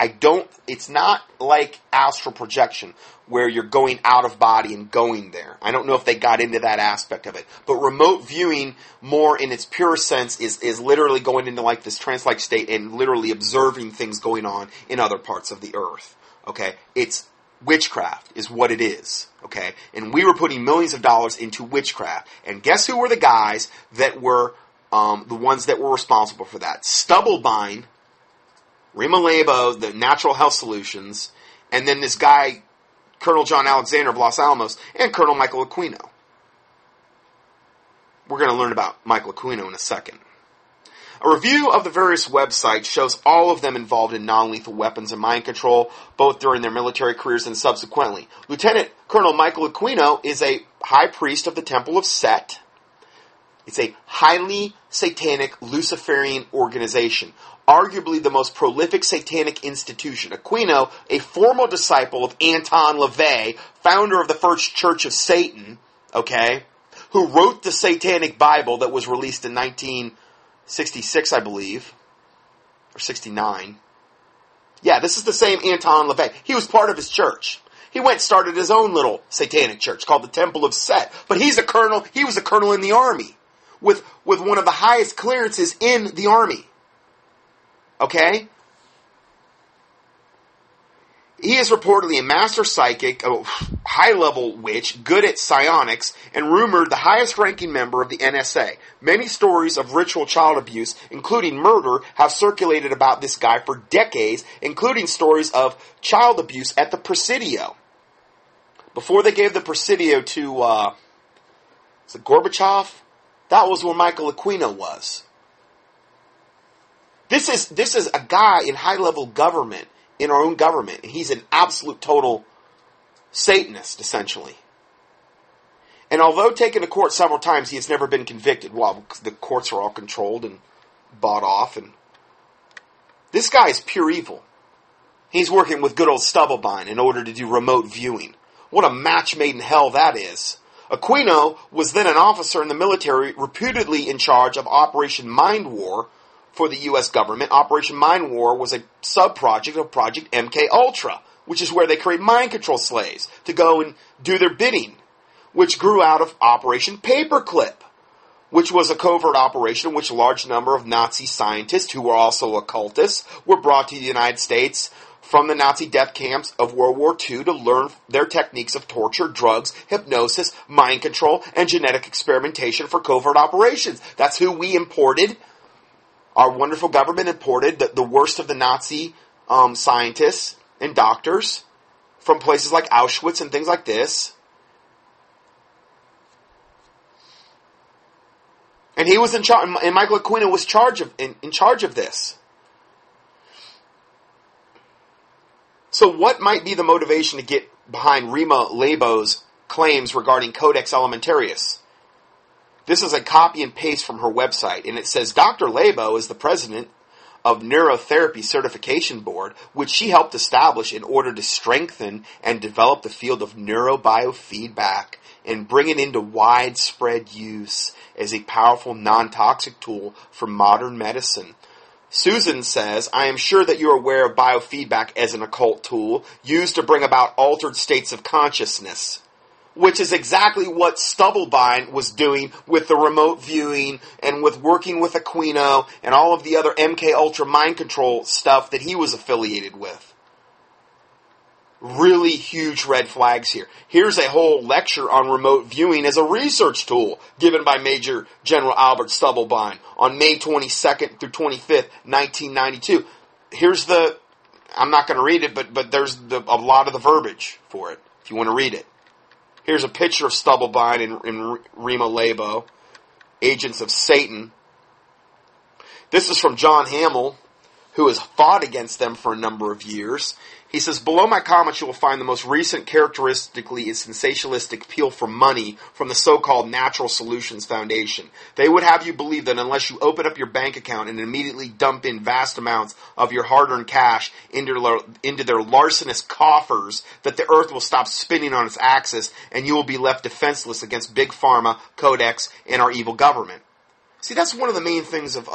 Speaker 1: It's not like astral projection, where you're going out of body and going there. I don't know if they got into that aspect of it. But remote viewing, more in its pure sense, is literally going into like this trance-like state and literally observing things going on in other parts of the earth. Okay? It's witchcraft is what it is. Okay? And we were putting millions of dollars into witchcraft. And guess who were the guys that were the ones that were responsible for that? Stubblebine Rima Laibow, the Natural Health Solutions, and then this guy, Colonel John Alexander of Los Alamos, and Colonel Michael Aquino. We're going to learn about Michael Aquino in a second. A review of the various websites shows all of them involved in non-lethal weapons and mind control, both during their military careers and subsequently. Lieutenant Colonel Michael Aquino is a high priest of the Temple of Set. It's a highly satanic Luciferian organization, arguably the most prolific satanic institution. Aquino, a former disciple of Anton LaVey, founder of the First Church of Satan, who wrote the Satanic Bible that was released in 1966, I believe, or 69. Yeah, this is the same Anton LaVey. He was part of his church. He went and started his own little satanic church called the Temple of Set. But he's a colonel. He was a colonel in the army with one of the highest clearances in the army. Okay? He is reportedly a master psychic, a high-level witch, good at psionics, and rumored the highest-ranking member of the NSA. Many stories of ritual child abuse, including murder, have circulated about this guy for decades, including stories of child abuse at the Presidio. Before they gave the Presidio to, Gorbachev? That was where Michael Aquino was. This is a guy in high-level government, in our own government, and he's an absolute total Satanist, essentially. And although taken to court several times, he has never been convicted. Well, because the courts are all controlled and bought off, and this guy is pure evil. He's working with good old Stubblebine in order to do remote viewing. What a match made in hell that is. Aquino was then an officer in the military, reputedly in charge of Operation Mind War for the U.S. government. Operation Mind War was a sub-project of Project MK-Ultra, which is where they create mind control slaves to go and do their bidding, which grew out of Operation Paperclip, which was a covert operation in which a large number of Nazi scientists, who were also occultists, were brought to the United States from the Nazi death camps of World War II to learn their techniques of torture, drugs, hypnosis, mind control, and genetic experimentation for covert operations. That's who we imported. Our wonderful government imported the worst of the Nazi scientists and doctors from places like Auschwitz and things like this. And he was in charge, and Michael Aquino was in charge of this. So what might be the motivation to get behind Rima Laibow's claims regarding Codex Alimentarius? This is a copy and paste from her website, and it says Dr. Laibow is the president of Neurotherapy Certification Board, which she helped establish in order to strengthen and develop the field of neurobiofeedback and bring it into widespread use as a powerful non-toxic tool for modern medicine. Susan says, I am sure that you're aware of biofeedback as an occult tool used to bring about altered states of consciousness, which is exactly what Stubblebine was doing with the remote viewing and with working with Aquino and all of the other MK Ultra mind control stuff that he was affiliated with. Really huge red flags here. Here's a whole lecture on remote viewing as a research tool given by Major General Albert Stubblebine on May 22nd through 25th, 1992. Here's I'm not going to read it, but there's a lot of the verbiage for it, if you want to read it. Here's a picture of Stubblebine and Rima Laibow, agents of Satan. This is from John Hamill, who has fought against them for a number of years. He says, below my comments you will find the most recent characteristically sensationalistic appeal for money from the so-called Natural Solutions Foundation. They would have you believe that unless you open up your bank account and immediately dump in vast amounts of your hard-earned cash into their larcenous coffers, that the earth will stop spinning on its axis and you will be left defenseless against Big Pharma, Codex, and our evil government. See, that's one of the main things of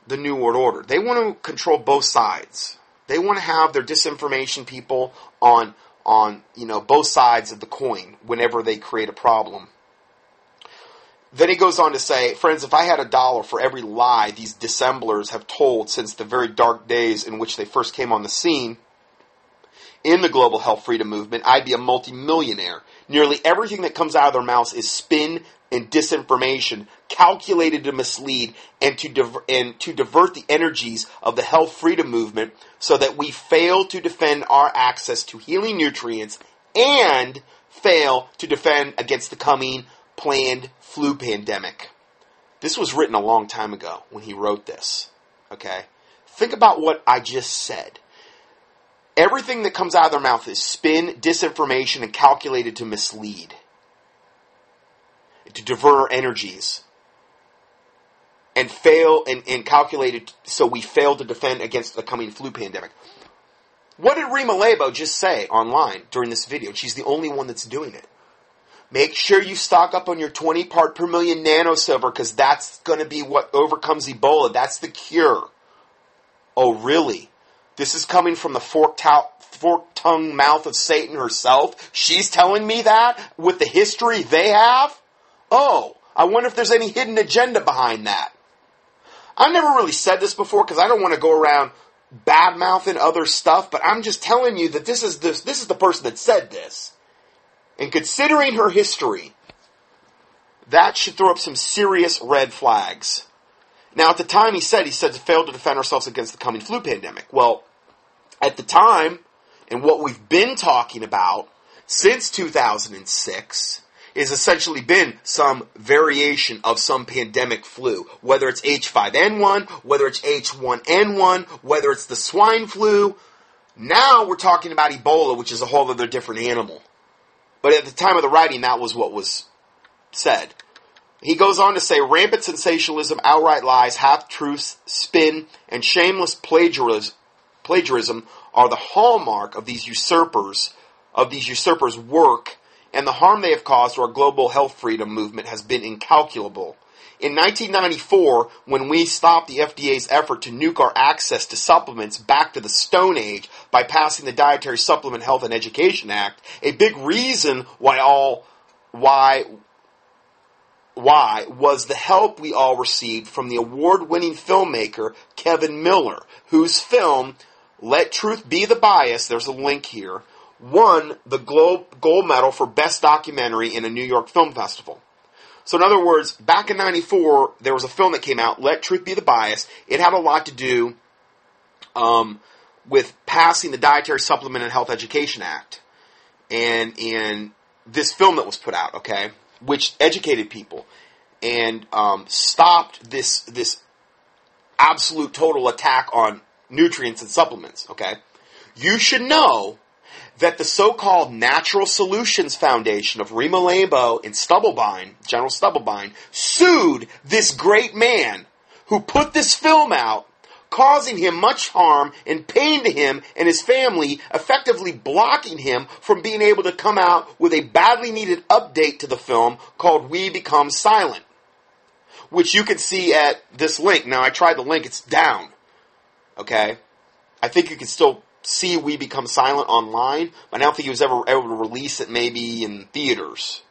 Speaker 1: the New World Order. They want to control both sides. They want to have their disinformation people on both sides of the coin whenever they create a problem. Then he goes on to say, friends, if I had $1 for every lie these dissemblers have told since the very dark days in which they first came on the scene in the global health freedom movement, I'd be a multimillionaire. Nearly everything that comes out of their mouths is spin and disinformation calculated to mislead and to divert the energies of the health freedom movement so that we fail to defend our access to healing nutrients and fail to defend against the coming planned flu pandemic. This was written a long time ago when he wrote this. Okay? Think about what I just said. Everything that comes out of their mouth is spin, disinformation, and calculated to mislead, to divert our energies, and fail and calculated so we fail to defend against the coming flu pandemic. What did Rima Laibow just say online during this video? She's the only one that's doing it. Make sure you stock up on your 20 part per million nanosilver because that's going to be what overcomes Ebola. That's the cure. Oh, really? This is coming from the fork-tongued mouth of Satan herself? She's telling me that with the history they have? Oh, I wonder if there's any hidden agenda behind that. I've never really said this before because I don't want to go around bad-mouthing other stuff, but I'm just telling you that this is the person that said this. And considering her history, that should throw up some serious red flags. Now, at the time he said to fail to defend ourselves against the coming flu pandemic. Well, at the time, and what we've been talking about since 2006 is essentially been some variation of some pandemic flu. Whether it's H5N1, whether it's H1N1, whether it's the swine flu. Now we're talking about Ebola, which is a whole other different animal. But at the time of the writing, that was what was said. He goes on to say, rampant sensationalism, outright lies, half-truths, spin, and shameless plagiarism are the hallmark of these usurpers' work, and the harm they have caused to our global health freedom movement has been incalculable. In 1994, when we stopped the FDA's effort to nuke our access to supplements back to the Stone Age by passing the Dietary Supplement Health and Education Act, a big reason why was the help we all received from the award-winning filmmaker Kevin Miller, whose film, Let Truth Be the Bias, there's a link here, won the gold medal for Best Documentary in a New York Film Festival. So in other words, back in 94, there was a film that came out, Let Truth Be the Bias. It had a lot to do with passing the Dietary Supplement and Health Education Act. And this film that was put out, okay, which educated people and stopped this absolute total attack on nutrients and supplements, okay? You should know that the so-called Natural Solutions Foundation of Rima Laibow and Stubblebine, General Stubblebine, sued this great man who put this film out, causing him much harm and pain to him and his family, effectively blocking him from being able to come out with a badly needed update to the film called We Become Silent, which you can see at this link. Now, I tried the link. It's down. Okay? I think you can still see We Become Silent online, but I don't think he was ever able to release it maybe in theaters.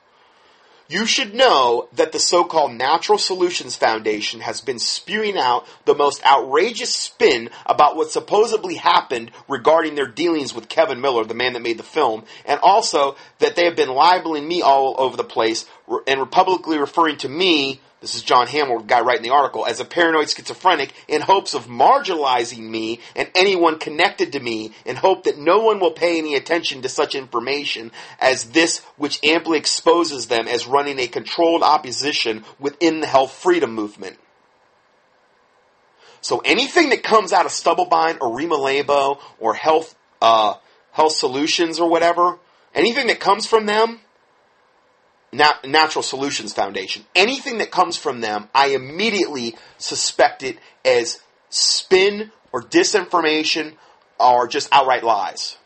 Speaker 1: You should know that the so-called Natural Solutions Foundation has been spewing out the most outrageous spin about what supposedly happened regarding their dealings with Kevin Miller, the man that made the film, and also that they have been libeling me all over the place and publicly referring to me, this is John Hamill, the guy writing the article, as a paranoid schizophrenic in hopes of marginalizing me and anyone connected to me in hope that no one will pay any attention to such information as this, which amply exposes them as running a controlled opposition within the health freedom movement. So anything that comes out of Stubblebine or Rima Laibow or Health Solutions or whatever, anything that comes from them, Natural Solutions Foundation, anything that comes from them, I immediately suspect it as spin or disinformation or just outright lies.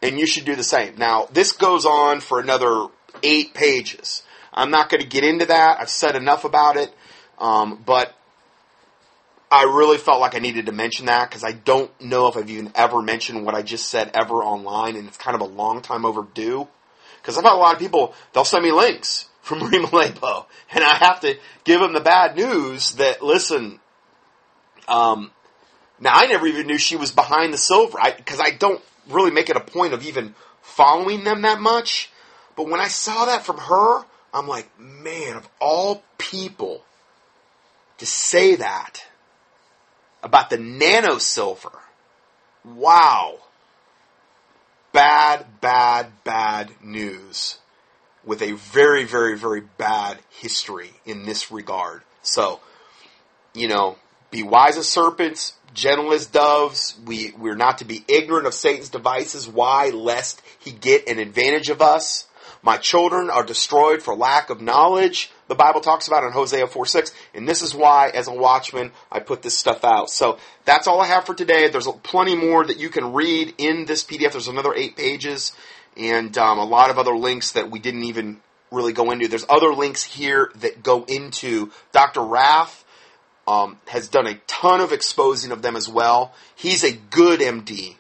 Speaker 1: And you should do the same. Now, this goes on for another 8 pages. I'm not going to get into that. I've said enough about it. But I really felt like I needed to mention that because I don't know if I've even ever mentioned what I just said ever online, and it's kind of a long time overdue. Because I've had a lot of people, they'll send me links from Rima Laibow, and I have to give them the bad news that, listen, now I never even knew she was behind the silver, because I don't really make it a point of even following them that much, but when I saw that from her, I'm like, man, of all people, to say that about the nanosilver. Wow. Bad, bad, bad news with a very, very, very bad history in this regard. So, be wise as serpents, gentle as doves. We're not to be ignorant of Satan's devices. Why? Lest he get an advantage of us. My children are destroyed for lack of knowledge, the Bible talks about in Hosea 4:6. And this is why, as a watchman, I put this stuff out. So that's all I have for today. There's plenty more that you can read in this PDF. There's another 8 pages and a lot of other links that we didn't even really go into. There's other links here that go into Dr. Rath. Has done a ton of exposing of them as well. He's a good MD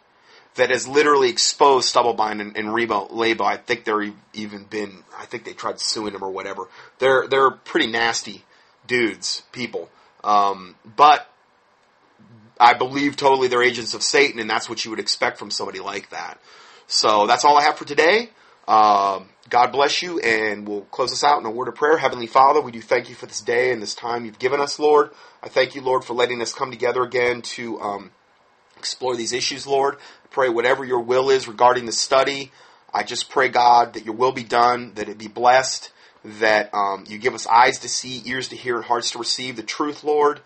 Speaker 1: that has literally exposed Stubblebine and Rima, Laibow. I think I think they tried suing him or whatever. They're pretty nasty dudes, people. But I believe totally they're agents of Satan, and that's what you would expect from somebody like that. So that's all I have for today. God bless you, and we'll close this out in a word of prayer. Heavenly Father, we do thank you for this day and this time you've given us, Lord. I thank you, Lord, for letting us come together again to explore these issues, Lord. I pray whatever your will is regarding the study, I just pray, God, that your will be done, that it be blessed, that you give us eyes to see, ears to hear, and hearts to receive the truth, Lord.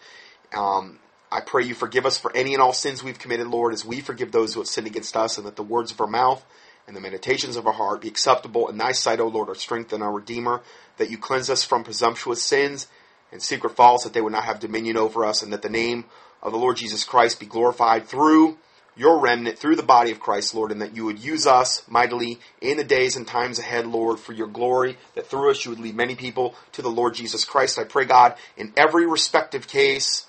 Speaker 1: I pray you forgive us for any and all sins we've committed, Lord, as we forgive those who have sinned against us, and that the words of our mouth and the meditations of our heart be acceptable in thy sight, O Lord, our strength and our Redeemer, that you cleanse us from presumptuous sins and secret faults, that they would not have dominion over us, and that the name of the Lord Jesus Christ be glorified through your remnant, through the body of Christ, Lord, and that you would use us mightily in the days and times ahead, Lord, for your glory, that through us you would lead many people to the Lord Jesus Christ. I pray, God, in every respective case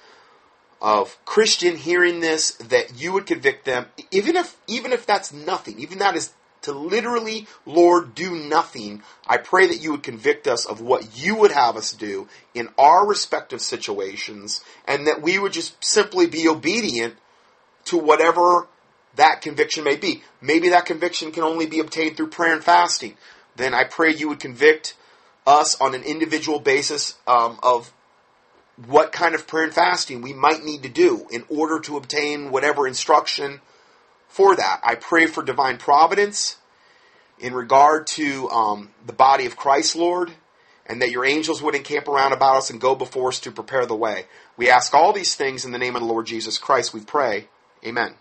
Speaker 1: of Christian hearing this, that you would convict them, even if that's nothing, even that is to literally, Lord, do nothing. I pray that you would convict us of what you would have us do in our respective situations, and that we would just simply be obedient to whatever that conviction may be. Maybe that conviction can only be obtained through prayer and fasting. Then I pray you would convict us on an individual basis of what kind of prayer and fasting we might need to do in order to obtain whatever instruction for that. I pray for divine providence in regard to the body of Christ, Lord, and that your angels would encamp around about us and go before us to prepare the way. We ask all these things in the name of the Lord Jesus Christ, we pray. Amen.